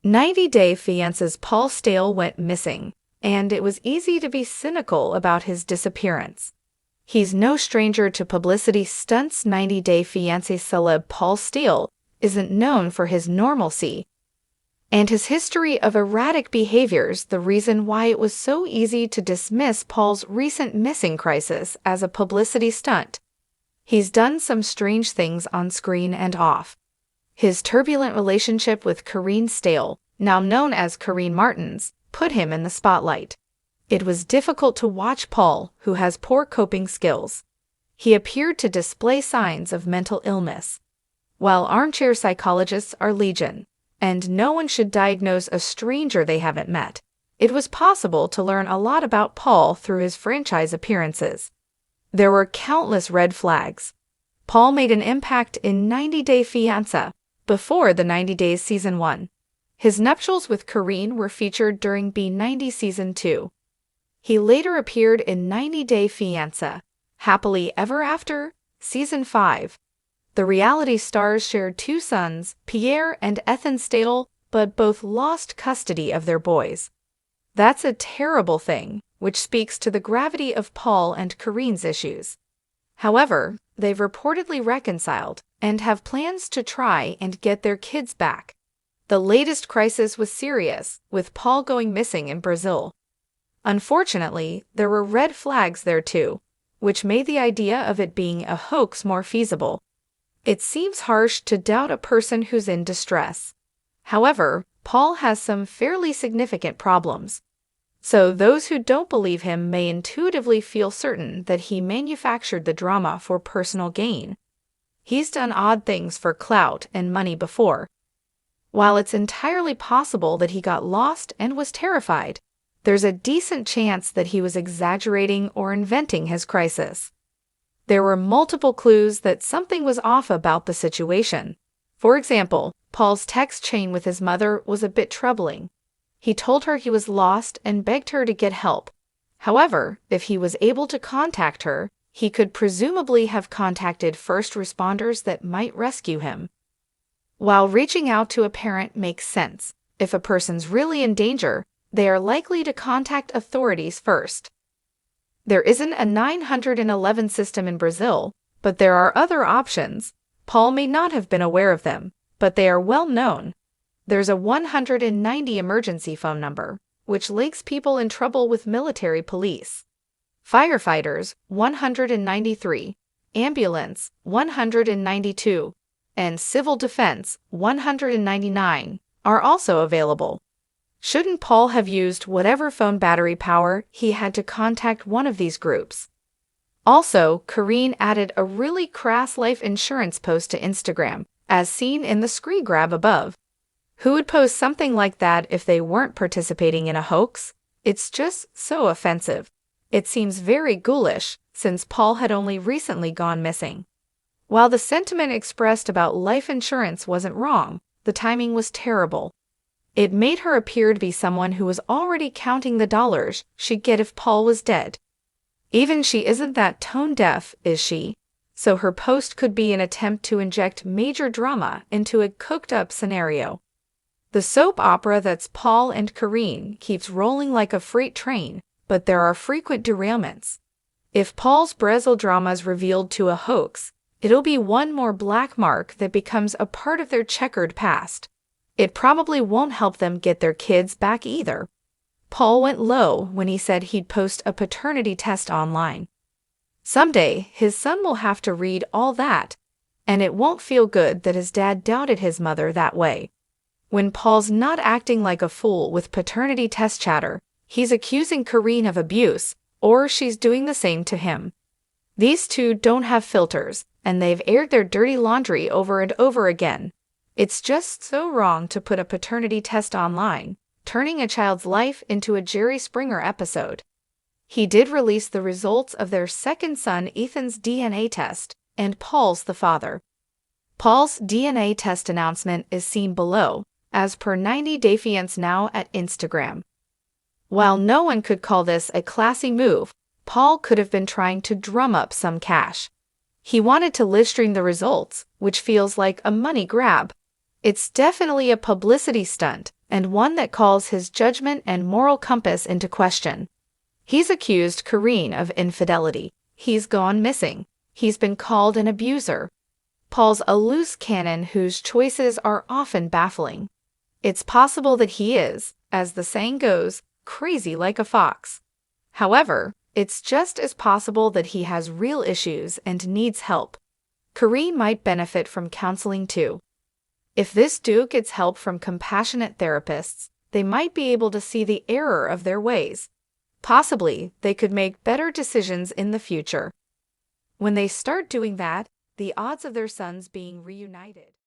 90-Day Fiance's Paul Staehle went missing, and it was easy to be cynical about his disappearance. He's no stranger to publicity stunts. 90-Day Fiancé celeb Paul Staehle isn't known for his normalcy and his history of erratic behaviors, the reason why it was so easy to dismiss Paul's recent missing crisis as a publicity stunt. He's done some strange things on screen and off. His turbulent relationship with Karine Staehle, now known as Karine Martins, put him in the spotlight. It was difficult to watch Paul, who has poor coping skills. He appeared to display signs of mental illness. While armchair psychologists are legion, and no one should diagnose a stranger they haven't met, it was possible to learn a lot about Paul through his franchise appearances. There were countless red flags. Paul made an impact in 90-Day Fiancé before the 90 Days Season 1. His nuptials with Karine were featured during B90 Season 2. He later appeared in 90-Day Fiancé Happily Ever After Season 5. The reality stars shared two sons, Pierre and Ethan Staehle, but both lost custody of their boys. That's a terrible thing, which speaks to the gravity of Paul and Karine's issues. However, they've reportedly reconciled and have plans to try and get their kids back. The latest crisis was serious, with Paul going missing in Brazil. Unfortunately, there were red flags there too, which made the idea of it being a hoax more feasible. It seems harsh to doubt a person who's in distress. However, Paul has some fairly significant problems. So those who don't believe him may intuitively feel certain that he manufactured the drama for personal gain. He's done odd things for clout and money before. While it's entirely possible that he got lost and was terrified, there's a decent chance that he was exaggerating or inventing his crisis. There were multiple clues that something was off about the situation. For example, Paul's text chain with his mother was a bit troubling. He told her he was lost and begged her to get help. However, if he was able to contact her, he could presumably have contacted first responders that might rescue him. While reaching out to a parent makes sense, if a person's really in danger, they are likely to contact authorities first. There isn't a 911 system in Brazil, but there are other options. Paul may not have been aware of them, but they are well known. There's a 190 emergency phone number, which links people in trouble with military police. Firefighters, 193, ambulance, 192, and civil defense, 199, are also available. Shouldn't Paul have used whatever phone battery power he had to contact one of these groups? Also, Karine added a really crass life insurance post to Instagram, as seen in the screen grab above. Who would post something like that if they weren't participating in a hoax? It's just so offensive. It seems very ghoulish, since Paul had only recently gone missing. While the sentiment expressed about life insurance wasn't wrong, the timing was terrible. It made her appear to be someone who was already counting the dollars she'd get if Paul was dead. Even she isn't that tone-deaf, is she? So her post could be an attempt to inject major drama into a cooked-up scenario. The soap opera that's Paul and Karine keeps rolling like a freight train, but there are frequent derailments. If Paul's Brazil drama is revealed to a hoax, it'll be one more black mark that becomes a part of their checkered past. It probably won't help them get their kids back either. Paul went low when he said he'd post a paternity test online. Someday, his son will have to read all that, and it won't feel good that his dad doubted his mother that way. When Paul's not acting like a fool with paternity test chatter, he's accusing Karine of abuse, or she's doing the same to him. These two don't have filters, and they've aired their dirty laundry over and over again. It's just so wrong to put a paternity test online, turning a child's life into a Jerry Springer episode. He did release the results of their second son Ethan's DNA test, and Paul's the father. Paul's DNA test announcement is seen below, as per 90-Day Fiancé now at Instagram. While no one could call this a classy move, Paul could have been trying to drum up some cash. He wanted to live stream the results, which feels like a money grab. It's definitely a publicity stunt, and one that calls his judgment and moral compass into question. He's accused Karine of infidelity. He's gone missing. He's been called an abuser. Paul's a loose cannon whose choices are often baffling. It's possible that he is, as the saying goes, crazy like a fox. However, it's just as possible that he has real issues and needs help. Karine might benefit from counseling too. If this duke gets help from compassionate therapists, they might be able to see the error of their ways. Possibly, they could make better decisions in the future. When they start doing that, the odds of their sons being reunited